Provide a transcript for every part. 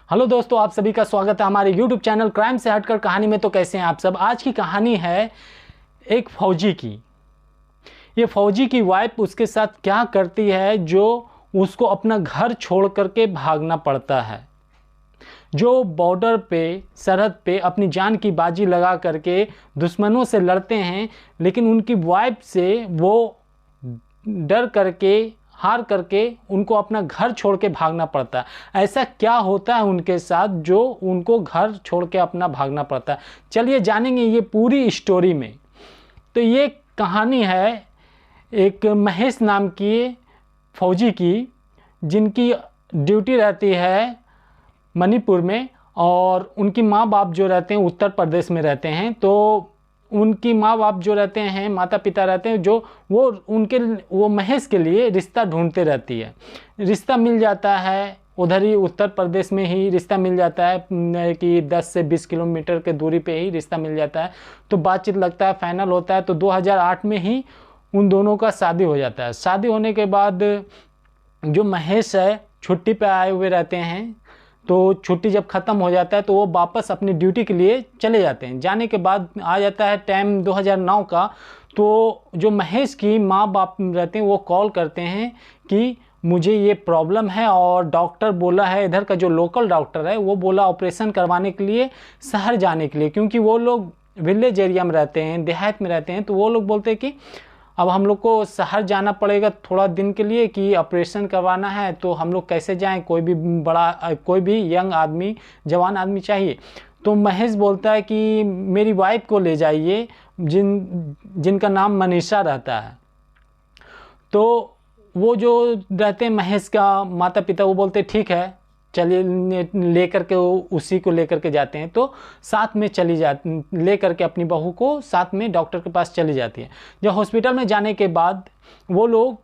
Hello दोस्तों, आप सभी का स्वागत है हमारे YouTube चैनल क्राइम से हटकर कहानी में। तो कैसे हैं आप सब। आज की कहानी है एक फौजी की। ये फौजी की वाइफ उसके साथ क्या करती है जो उसको अपना घर छोड़ करके भागना पड़ता है। जो बॉर्डर पे, सरहद पे अपनी जान की बाजी लगा करके दुश्मनों से लड़ते हैं, लेकिन उनकी वाइफ से वो डर करके, हार करके उनको अपना घर छोड़ के भागना पड़ता है। ऐसा क्या होता है उनके साथ जो उनको घर छोड़ के अपना भागना पड़ता है, चलिए जानेंगे ये पूरी स्टोरी में। तो ये कहानी है एक महेश नाम की फौजी की, जिनकी ड्यूटी रहती है मणिपुर में और उनकी माँ बाप जो रहते हैं उत्तर प्रदेश में रहते हैं। तो उनकी माँ बाप जो रहते हैं, माता पिता रहते हैं, जो वो महेश के लिए रिश्ता ढूंढते रहती है। रिश्ता मिल जाता है उधर ही, उत्तर प्रदेश में ही रिश्ता मिल जाता है कि 10 से 20 किलोमीटर के दूरी पे ही रिश्ता मिल जाता है। तो बातचीत लगता है, फाइनल होता है। तो 2008 में ही उन दोनों का शादी हो जाता है। शादी होने के बाद जो महेश है छुट्टी पे आए हुए रहते हैं। तो छुट्टी जब ख़त्म हो जाता है तो वो वापस अपनी ड्यूटी के लिए चले जाते हैं। जाने के बाद आ जाता है टाइम 2009 का। तो जो महेश की माँ बाप रहते हैं वो कॉल करते हैं कि मुझे ये प्रॉब्लम है और डॉक्टर बोला है, इधर का जो लोकल डॉक्टर है वो बोला ऑपरेशन करवाने के लिए शहर जाने के लिए, क्योंकि वो लोग विलेज एरिया में रहते हैं, देहात में रहते हैं। तो वो लोग बोलते हैं कि अब हम लोग को शहर जाना पड़ेगा थोड़ा दिन के लिए कि ऑपरेशन करवाना है। तो हम लोग कैसे जाएं, कोई भी यंग आदमी, जवान आदमी चाहिए। तो महेश बोलता है कि मेरी वाइफ को ले जाइए, जिनका नाम मनीषा रहता है। तो वो जो रहते हैं महेश का माता पिता, वो बोलते ठीक है चलिए, लेकर के उसी को लेकर के जाते हैं। तो साथ में चली जाती, लेकर के अपनी बहू को साथ में डॉक्टर के पास चली जाती है। जब हॉस्पिटल में जाने के बाद वो लोग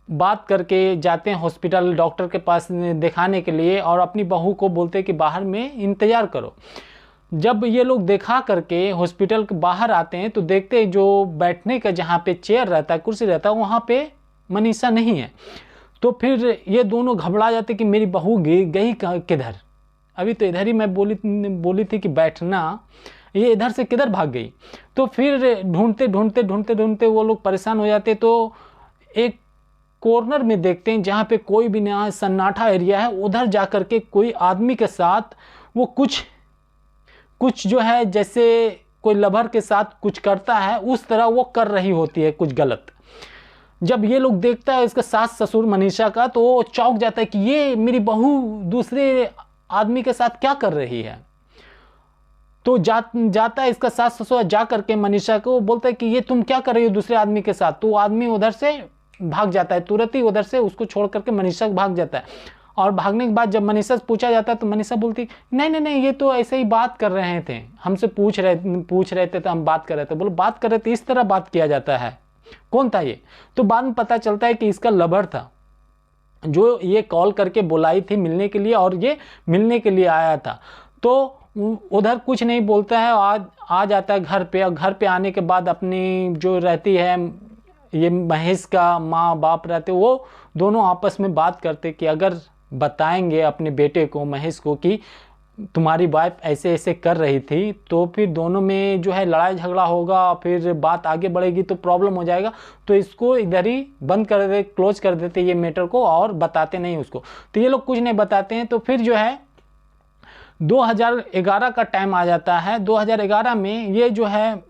बात करके जाते हैं हॉस्पिटल डॉक्टर के पास दिखाने के लिए, और अपनी बहू को बोलते हैं कि बाहर में इंतज़ार करो। जब ये लोग दिखा करके हॉस्पिटल के बाहर आते हैं तो देखते हैं जो बैठने का जहाँ पे चेयर रहता है, कुर्सी रहता है, वहाँ पे मनीषा नहीं है। तो फिर ये दोनों घबरा जाते कि मेरी बहू गई किधर। अभी तो इधर ही मैं बोली थी कि बैठना, ये इधर से किधर भाग गई। तो फिर ढूंढते वो लोग परेशान हो जाते। तो एक कॉर्नर में देखते हैं जहाँ पे कोई भी ना, सन्नाटा एरिया है, उधर जा कर के कोई आदमी के साथ वो कुछ जो है जैसे कोई लवर के साथ कुछ करता है उस तरह वो कर रही होती है कुछ गलत। जब ये लोग देखता है इसका सास ससुर मनीषा का, तो वो चौंक जाता है कि ये मेरी बहू दूसरे आदमी के साथ क्या कर रही है। तो जाता है इसका सास ससुर, जा करके मनीषा को बोलता है कि ये तुम क्या कर रही हो दूसरे आदमी के साथ। तो वो आदमी उधर से भाग जाता है, तुरंत ही उधर से उसको छोड़ करके मनीषा भाग जाता है। और भागने के बाद जब मनीषा से पूछा जाता है तो मनीषा बोलती नहीं, ये तो ऐसे ही बात कर रहे थे, हमसे पूछ रहे थे तो हम बात कर रहे थे। बोलो बात कर रहे थे, इस तरह बात किया जाता है। कौन था ये? तो बाद में पता चलता है कि इसका लवर था, जो ये कॉल करके बुलाई थी मिलने के लिए, और ये मिलने के लिए आया था। तो उधर कुछ नहीं बोलता है, आ जाता है घर पे। और घर पे आने के बाद अपनी जो रहती है, ये महेश का माँ बाप रहते, वो दोनों आपस में बात करते कि अगर बताएंगे अपने बेटे को, महेश को, कि तुम्हारी वाइफ ऐसे ऐसे कर रही थी, तो फिर दोनों में जो है लड़ाई झगड़ा होगा, फिर बात आगे बढ़ेगी तो प्रॉब्लम हो जाएगा। तो इसको इधर ही बंद कर दे, क्लोज कर देते ये मैटर को, और बताते नहीं उसको। तो ये लोग कुछ नहीं बताते हैं। तो फिर जो है 2011 का टाइम आ जाता है। 2011 में ये जो है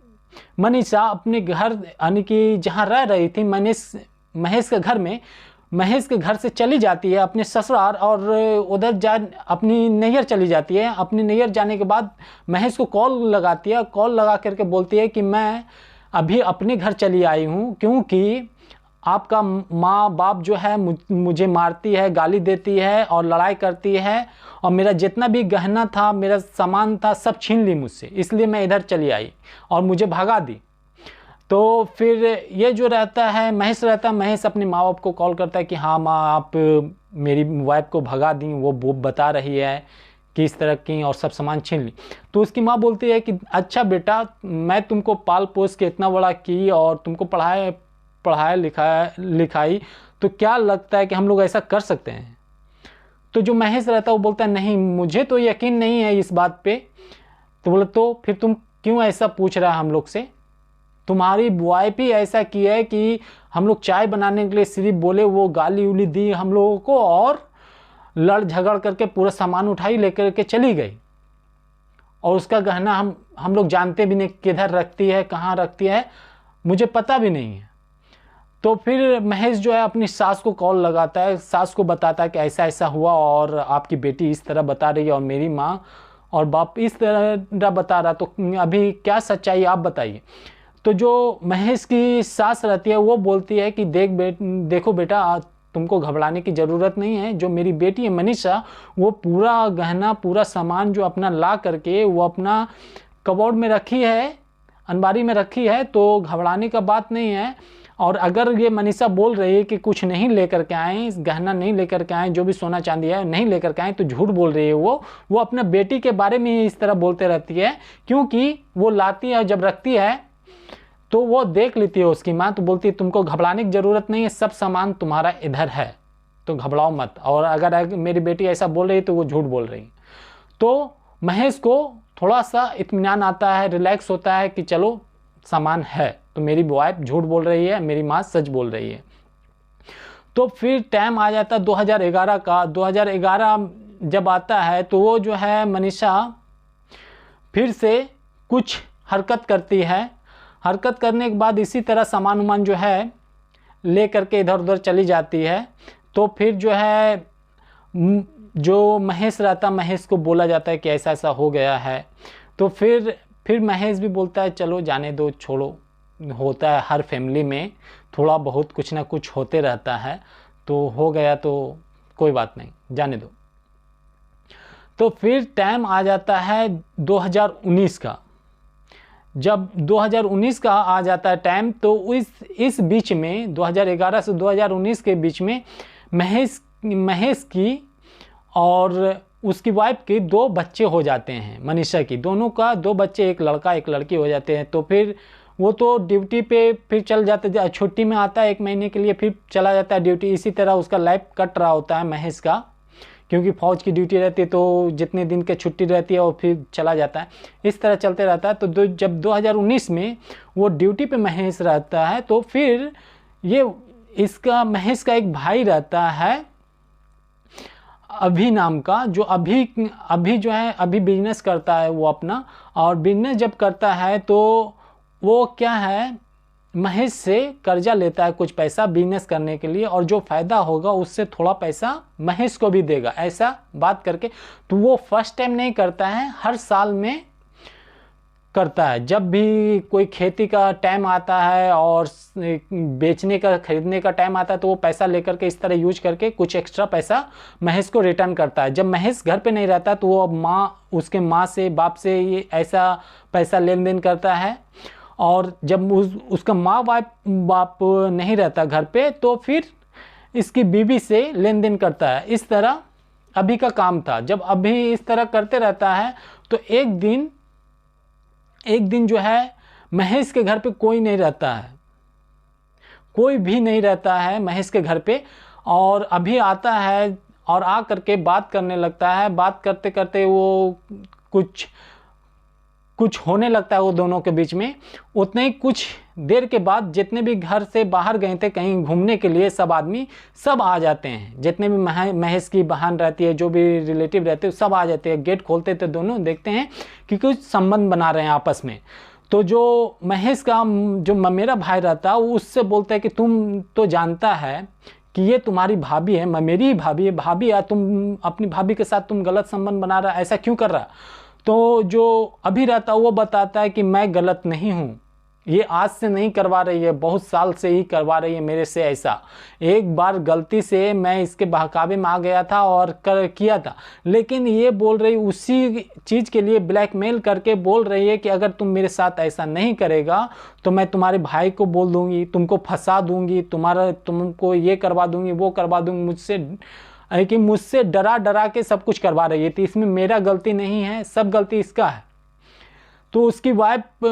मनीषा अपने घर, यानी कि जहाँ रह रही थी महेश के घर में, महेश के घर से चली जाती है अपने ससुराल, और उधर अपनी नैहर चली जाती है। अपनी नैहर जाने के बाद महेश को कॉल लगाती है। कॉल लगा करके बोलती है कि मैं अभी अपने घर चली आई हूँ, क्योंकि आपका माँ बाप जो है मुझे मारती है, गाली देती है और लड़ाई करती है, और मेरा जितना भी गहना था, मेरा सामान था, सब छीन ली मुझसे, इसलिए मैं इधर चली आई और मुझे भगा दी। तो फिर ये जो रहता है महेश अपने माँ बाप को कॉल करता है कि हाँ माँ, आप मेरी वाइफ को भगा दी, वो बता रही है कि इस तरह की, और सब सामान छीन ली। तो उसकी माँ बोलती है कि अच्छा बेटा, मैं तुमको पाल पोस के इतना बड़ा की और तुमको पढ़ाया लिखाई, तो क्या लगता है कि हम लोग ऐसा कर सकते हैं? तो जो महेश रहता है वो बोलता है नहीं मुझे तो यकीन नहीं है इस बात पे। तो बोले तो फिर तुम क्यों ऐसा पूछ रहा है हम लोग से, तुम्हारी वाइफ ही ऐसा किया है कि हम लोग चाय बनाने के लिए सिर्फ बोले वो गाली उली दी हम लोगों को और लड़ झगड़ करके पूरा सामान उठाई लेकर के चली गई, और उसका गहना हम लोग जानते भी नहीं किधर रखती है कहाँ रखती है, मुझे पता भी नहीं है। तो फिर महेश जो है अपनी सास को कॉल लगाता है, सास को बताता है कि ऐसा ऐसा हुआ और आपकी बेटी इस तरह बता रही है और मेरी माँ और बाप इस तरह बता रहा, तो अभी क्या सच्चाई आप बताइए। तो जो महेश की सास रहती है वो बोलती है कि देखो बेटा तुमको घबराने की ज़रूरत नहीं है, जो मेरी बेटी है मनीषा वो पूरा गहना पूरा सामान जो अपना ला करके वो अपना कबोर्ड में रखी है, अलमारी में रखी है, तो घबराने का बात नहीं है। और अगर ये मनीषा बोल रही है कि कुछ नहीं लेकर के आए, गहना नहीं लेकर के आए, जो भी सोना चांदी है नहीं लेकर के आए, तो झूठ बोल रही है वो अपना बेटी के बारे में ही इस तरह बोलते रहती है, क्योंकि वो लाती है जब रखती है तो वो देख लेती है उसकी माँ, तो बोलती है तुमको घबराने की ज़रूरत नहीं है, सब सामान तुम्हारा इधर है तो घबराओ मत। और अगर मेरी बेटी ऐसा बोल रही है तो वो झूठ बोल रही है। तो महेश को थोड़ा सा इत्मीनान आता है, रिलैक्स होता है कि चलो सामान है, तो मेरी वाइफ झूठ बोल रही है, मेरी माँ सच बोल रही है। तो फिर टाइम आ जाता है 2011 का। 2011 जब आता है तो वो जो है मनीषा फिर से कुछ हरकत करती है। हरकत करने के बाद इसी तरह सामान उमान जो है ले करके इधर उधर चली जाती है। तो फिर जो है जो महेश रहता, महेश को बोला जाता है कि ऐसा ऐसा हो गया है। तो फिर महेश भी बोलता है चलो जाने दो, छोड़ो, होता है हर फैमिली में थोड़ा बहुत कुछ ना कुछ होते रहता है, तो हो गया तो कोई बात नहीं, जाने दो। तो फिर टाइम आ जाता है 2019 का। जब 2019 का आ जाता है टाइम, तो इस बीच में 2011 से 2019 के बीच में महेश की और उसकी वाइफ के 2 बच्चे हो जाते हैं। मनीषा की दोनों का 2 बच्चे, एक लड़का एक लड़की हो जाते हैं। तो फिर वो तो ड्यूटी पे फिर चल जाते, छुट्टी में आता है 1 महीने के लिए, फिर चला जाता है ड्यूटी। इसी तरह उसका लाइफ कट रहा होता है महेश का, क्योंकि फौज की ड्यूटी रहती है तो जितने दिन की छुट्टी रहती है वो फिर चला जाता है, इस तरह चलते रहता है। तो जब 2019 में वो ड्यूटी पे महेश रहता है, तो फिर महेश का एक भाई रहता है अभी नाम का, जो अभी जो है अभी बिजनेस करता है वो अपना। और बिजनेस जब करता है तो वो क्या है, महेश से कर्जा लेता है कुछ पैसा बिजनेस करने के लिए, और जो फ़ायदा होगा उससे थोड़ा पैसा महेश को भी देगा, ऐसा बात करके। तो वो फर्स्ट टाइम नहीं करता है, हर साल में करता है। जब भी कोई खेती का टाइम आता है और बेचने का खरीदने का टाइम आता है, तो वो पैसा लेकर के इस तरह यूज करके कुछ एक्स्ट्रा पैसा महेश को रिटर्न करता है। जब महेश घर पे नहीं रहता तो वो उसके माँ से बाप से ये ऐसा पैसा लेन देन करता है। और जब उसका माँ बाप नहीं रहता घर पे, तो फिर इसकी बीवी से लेन देन करता है। इस तरह अभी का काम था। जब अभी इस तरह करते रहता है, तो एक दिन जो है महेश के घर पे कोई नहीं रहता है, कोई भी नहीं रहता है महेश के घर पे। और अभी आता है और आ करके बात करने लगता है। बात करते करते वो कुछ होने लगता है वो दोनों के बीच में। उतने ही कुछ देर के बाद जितने भी घर से बाहर गए थे कहीं घूमने के लिए, सब आदमी सब आ जाते हैं। जितने भी महेश की बहन रहती है, जो भी रिलेटिव रहते हैं, सब आ जाते हैं। गेट खोलते थे दोनों, देखते हैं कि कुछ संबंध बना रहे हैं आपस में। तो जो महेश का जो मेरा भाई रहता है वो उससे बोलता है कि तुम तो जानता है कि ये तुम्हारी भाभी है, मेरी ही भाभी है, भाभी है, तुम अपनी भाभी के साथ तुम गलत संबंध बना रहा, ऐसा क्यों कर रहा। तो जो अभी रहता है वो बताता है कि मैं गलत नहीं हूँ, ये आज से नहीं करवा रही है, बहुत साल से ही करवा रही है मेरे से ऐसा। एक बार गलती से मैं इसके बहकावे में आ गया था और किया था, लेकिन ये बोल रही उसी चीज़ के लिए ब्लैकमेल करके बोल रही है कि अगर तुम मेरे साथ ऐसा नहीं करेगा तो मैं तुम्हारे भाई को बोल दूंगी, तुमको फंसा दूंगी, तुमको ये करवा दूंगी, वो करवा दूंगी। मुझसे डरा के सब कुछ करवा रही है। तो इसमें मेरा गलती नहीं है, सब गलती इसका है। तो उसकी वाइफ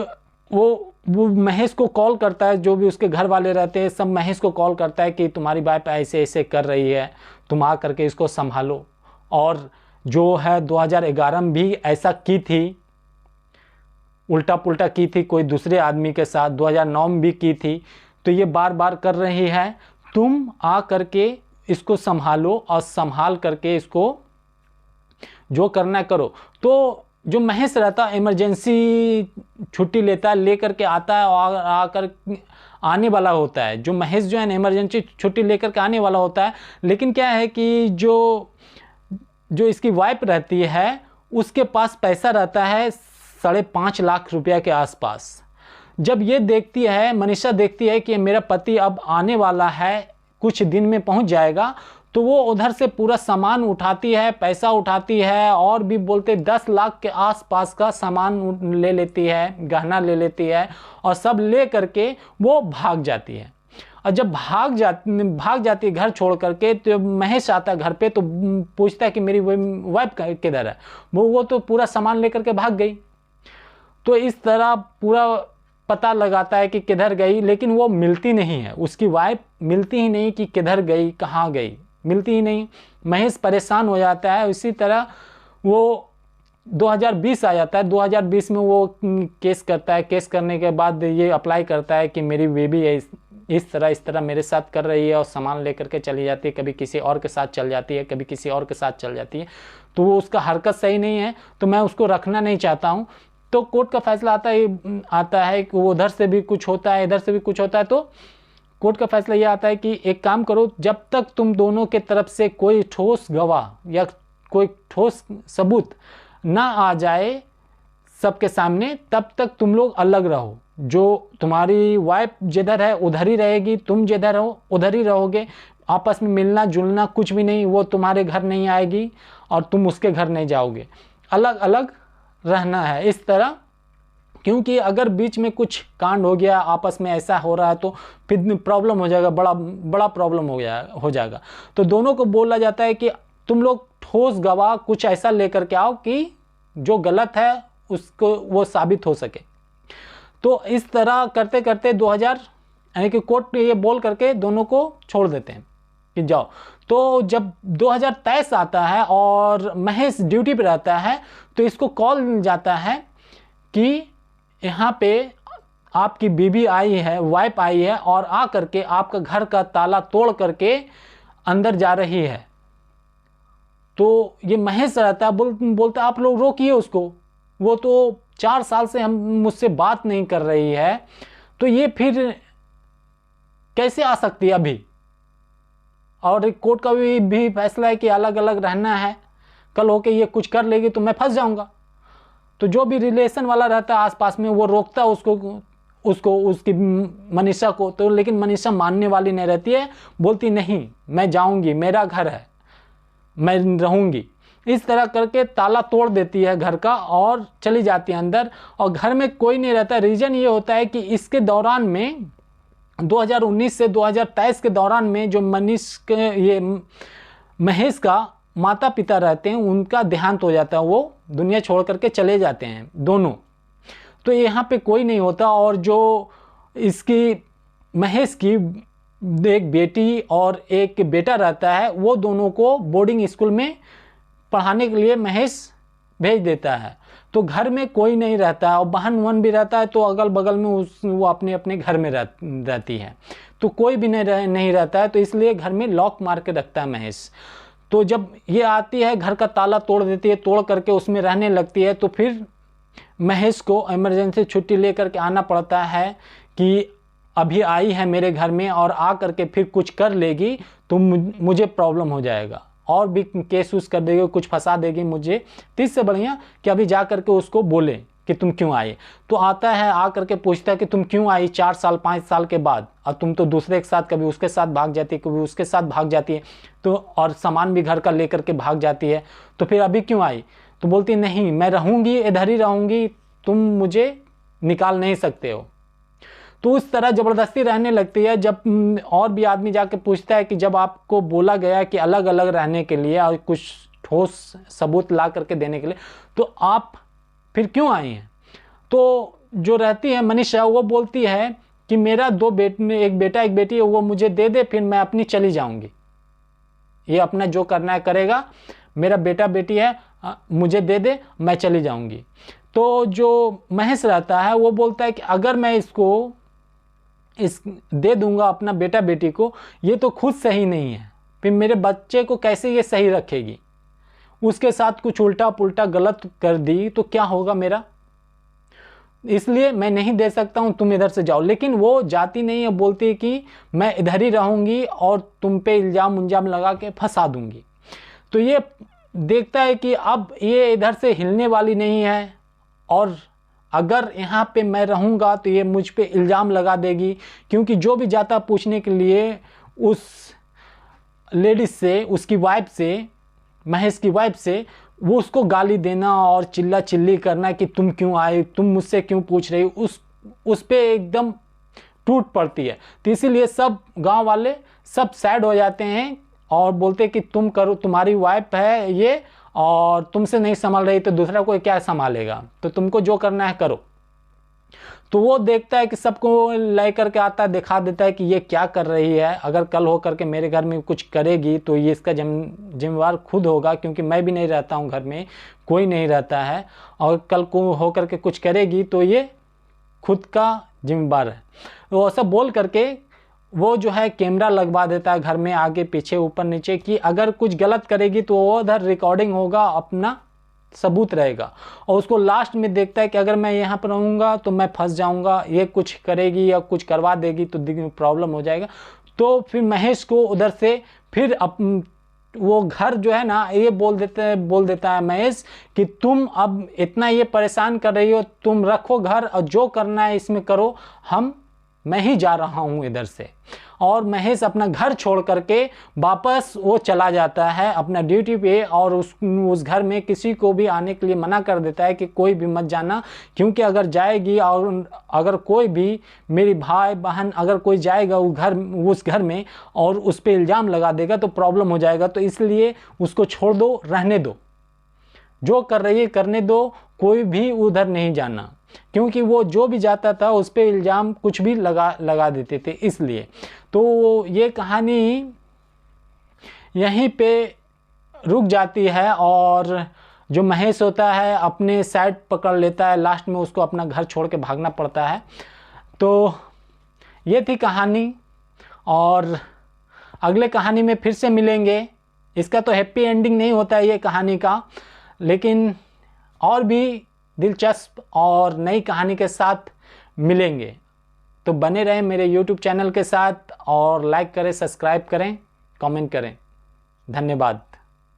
वो महेश को कॉल करता है, जो भी उसके घर वाले रहते हैं सब महेश को कॉल करता है कि तुम्हारी वाइफ ऐसे ऐसे कर रही है, तुम आ करके इसको संभालो। और जो है 2011 में भी ऐसा की थी, उल्टा पुल्टा की थी कोई दूसरे आदमी के साथ, 2009 में भी की थी। तो ये बार बार कर रही है। तुम आ करके इसको संभालो और संभाल करके इसको जो करना है करो। तो जो महेश रहता है इमरजेंसी छुट्टी लेता है, लेकर के आता है और आकर आने वाला होता है। जो महेश जो है ना इमरजेंसी छुट्टी लेकर के आने वाला होता है, लेकिन क्या है कि जो इसकी वाइफ रहती है उसके पास पैसा रहता है 5.5 लाख रुपया के आसपास। जब ये देखती है, मनीषा देखती है कि मेरा पति अब आने वाला है, कुछ दिन में पहुंच जाएगा, तो वो उधर से पूरा सामान उठाती है, पैसा उठाती है, और भी बोलते 10 लाख के आसपास का सामान ले लेती है, गहना ले लेती है, और सब ले करके वो भाग जाती है। और जब भाग जाती है घर छोड़ करके, तो महेश आता है घर पे, तो पूछता है कि मेरी वाइफ किधर है। वो तो पूरा सामान लेकर के भाग गई। तो इस तरह पूरा पता लगाता है कि किधर गई, लेकिन वो मिलती नहीं है, उसकी वाइफ मिलती ही नहीं कि किधर गई, कहाँ गई, मिलती ही नहीं। महेश परेशान हो जाता है। इसी तरह वो 2020 आ जाता है। 2020 में वो केस करता है। केस करने के बाद ये अप्लाई करता है कि मेरी बेबी है इस तरह मेरे साथ कर रही है और सामान लेकर के चली जाती है, कभी किसी और के साथ चल जाती है, कभी किसी और के साथ चल जाती है। तो वो उसका हरकत सही नहीं है, तो मैं उसको रखना नहीं चाहता हूँ। तो कोर्ट का फैसला आता है कि वो उधर से भी कुछ होता है, इधर से भी कुछ होता है। तो कोर्ट का फैसला ये आता है कि एक काम करो, जब तक तुम दोनों के तरफ से कोई ठोस गवाह या कोई ठोस सबूत ना आ जाए सबके सामने, तब तक तुम लोग अलग रहो। जो तुम्हारी वाइफ जिधर है उधर ही रहेगी, तुम जिधर हो उधर ही रहोगे। आपस में मिलना जुलना कुछ भी नहीं। वो तुम्हारे घर नहीं आएगी और तुम उसके घर नहीं जाओगे। अलग अलग रहना है इस तरह। क्योंकि अगर बीच में कुछ कांड हो गया, आपस में ऐसा हो रहा है, तो फिर प्रॉब्लम हो जाएगा, बड़ा प्रॉब्लम हो जाएगा। तो दोनों को बोला जाता है कि तुम लोग ठोस गवाह कुछ ऐसा लेकर के आओ कि जो गलत है उसको वो साबित हो सके। तो इस तरह करते करते 2000 यानी कि कोर्ट ये बोल करके दोनों को छोड़ देते हैं कि जाओ। तो जब 2023 आता है और महेश ड्यूटी पे रहता है, तो इसको कॉल जाता है कि यहाँ पे आपकी बीबी आई है, वाइफ आई है, और आ करके आपका घर का ताला तोड़ करके अंदर जा रही है। तो ये महेश रहता है, बोलता आप लोग रोकिए उसको, वो तो 4 साल से हम मुझसे बात नहीं कर रही है, तो ये फिर कैसे आ सकती है अभी। और कोर्ट का भी फैसला है कि अलग अलग रहना है, कल होके ये कुछ कर लेगी तो मैं फंस जाऊंगा। तो जो भी रिलेशन वाला रहता है आसपास में, वो रोकता है उसको उसकी मनीषा को। तो लेकिन मनीषा मानने वाली नहीं रहती है, बोलती नहीं मैं जाऊंगी, मेरा घर है, मैं रहूंगी। इस तरह करके ताला तोड़ देती है घर का और चली जाती है अंदर, और घर में कोई नहीं रहता। रीज़न ये होता है कि इसके दौरान में 2019 से 2023 के दौरान में जो महेश का माता पिता रहते हैं, उनका देहांत हो जाता है, वो दुनिया छोड़ करके चले जाते हैं दोनों। तो यहाँ पे कोई नहीं होता। और जो इसकी महेश की एक बेटी और एक बेटा रहता है, वो दोनों को बोर्डिंग स्कूल में पढ़ाने के लिए महेश भेज देता है। तो घर में कोई नहीं रहता है, और बहन भी रहता है तो अगल बगल में वो अपने अपने घर में रहती है, तो कोई भी नहीं रहता है। तो इसलिए घर में लॉक मार के रखता है महेश। तो जब ये आती है घर का ताला तोड़ देती है, तोड़ करके उसमें रहने लगती है। तो फिर महेश को इमरजेंसी छुट्टी लेकर के आना पड़ता है कि अभी आई है मेरे घर में और आ करके फिर कुछ कर लेगी तो मुझे प्रॉब्लम हो जाएगा, और भी केस उस कर देगी, कुछ फंसा देगी मुझे। तो इससे बढ़िया कि अभी जा करके उसको बोले कि तुम क्यों आए। तो आता है, आ करके पूछता है कि तुम क्यों आई 4 साल 5 साल के बाद, और तुम तो दूसरे के साथ कभी उसके साथ भाग जाती है, कभी उसके साथ भाग जाती है, तो और सामान भी घर का लेकर के भाग जाती है, तो फिर अभी क्यों आई। तो बोलती नहीं मैं रहूँगी, इधर ही रहूँगी, तुम मुझे निकाल नहीं सकते हो। तो उस तरह ज़बरदस्ती रहने लगती है। जब और भी आदमी जाके पूछता है कि जब आपको बोला गया कि अलग अलग रहने के लिए और कुछ ठोस सबूत ला करके देने के लिए, तो आप फिर क्यों आई हैं। तो जो रहती है मनीषा, वो बोलती है कि मेरा एक बेटा एक बेटी है, वो मुझे दे दे, फिर मैं अपनी चली जाऊंगी, ये अपना जो करना है करेगा, मेरा बेटा बेटी है, मुझे दे दे, मैं चली जाऊंगी। तो जो महेश रहता है वो बोलता है कि अगर मैं इसको दे दूंगा अपना बेटा बेटी को, ये तो खुद सही नहीं है, फिर मेरे बच्चे को कैसे ये सही रखेगी, उसके साथ कुछ उल्टा पुल्टा गलत कर दी तो क्या होगा मेरा, इसलिए मैं नहीं दे सकता हूं, तुम इधर से जाओ। लेकिन वो जाती नहीं है, बोलती है कि मैं इधर ही रहूंगी और तुम पे इल्ज़ाम लगा के फंसा दूंगी। तो ये देखता है कि अब ये इधर से हिलने वाली नहीं है, और अगर यहाँ पे मैं रहूँगा तो ये मुझ पे इल्ज़ाम लगा देगी, क्योंकि जो भी जाता पूछने के लिए उस लेडीज से, उसकी वाइफ से, महेश की वाइफ से, वो उसको गाली देना और चिल्ला चिल्ली करना कि तुम क्यों आए, तुम मुझसे क्यों पूछ रही हो, उस पे एकदम टूट पड़ती है। तो इसीलिए सब गांव वाले सब सैड हो जाते हैं और बोलते कि तुम करो, तुम्हारी वाइफ है ये और तुमसे नहीं संभाल रही तो दूसरा कोई क्या संभालेगा, तो तुमको जो करना है करो। तो वो देखता है कि सबको ले करके आता है, दिखा देता है कि ये क्या कर रही है, अगर कल हो करके मेरे घर में कुछ करेगी तो ये इसका जिम्मेवार खुद होगा, क्योंकि मैं भी नहीं रहता हूँ घर में, कोई नहीं रहता है, और कल को हो करके कुछ करेगी तो ये खुद का जिम्मेवार है। वो सब बोल करके वो जो है कैमरा लगवा देता है घर में, आगे पीछे ऊपर नीचे, कि अगर कुछ गलत करेगी तो वो उधर रिकॉर्डिंग होगा, अपना सबूत रहेगा। और उसको लास्ट में देखता है कि अगर मैं यहाँ पर रहूँगा तो मैं फंस जाऊँगा, ये कुछ करेगी या कुछ करवा देगी तो प्रॉब्लम हो जाएगा। तो फिर महेश को उधर से फिर वो घर जो है ना, ये बोल देता है महेश कि तुम अब इतना ये परेशान कर रही हो, तुम रखो घर और जो करना है इसमें करो, मैं ही जा रहा हूँ इधर से। और महेश अपना घर छोड़ करके वापस वो चला जाता है अपना ड्यूटी पे, और उस घर में किसी को भी आने के लिए मना कर देता है कि कोई भी मत जाना, क्योंकि अगर जाएगी और अगर कोई भी मेरी भाई बहन अगर कोई जाएगा उस घर में और उस पर इल्ज़ाम लगा देगा तो प्रॉब्लम हो जाएगा। तो इसलिए उसको छोड़ दो, रहने दो, जो कर रही है करने दो, कोई भी उधर नहीं जाना, क्योंकि वो जो भी जाता था उस पर इल्ज़ाम कुछ भी लगा देते थे। इसलिए तो ये कहानी यहीं पे रुक जाती है, और जो महेश होता है अपने साइड पकड़ लेता है, लास्ट में उसको अपना घर छोड़ के भागना पड़ता है। तो ये थी कहानी, और अगले कहानी में फिर से मिलेंगे। इसका तो हैप्पी एंडिंग नहीं होता है ये कहानी का, लेकिन और भी दिलचस्प और नई कहानी के साथ मिलेंगे। तो बने रहें मेरे YouTube चैनल के साथ, और लाइक करें, सब्सक्राइब करें, कमेंट करें। धन्यवाद।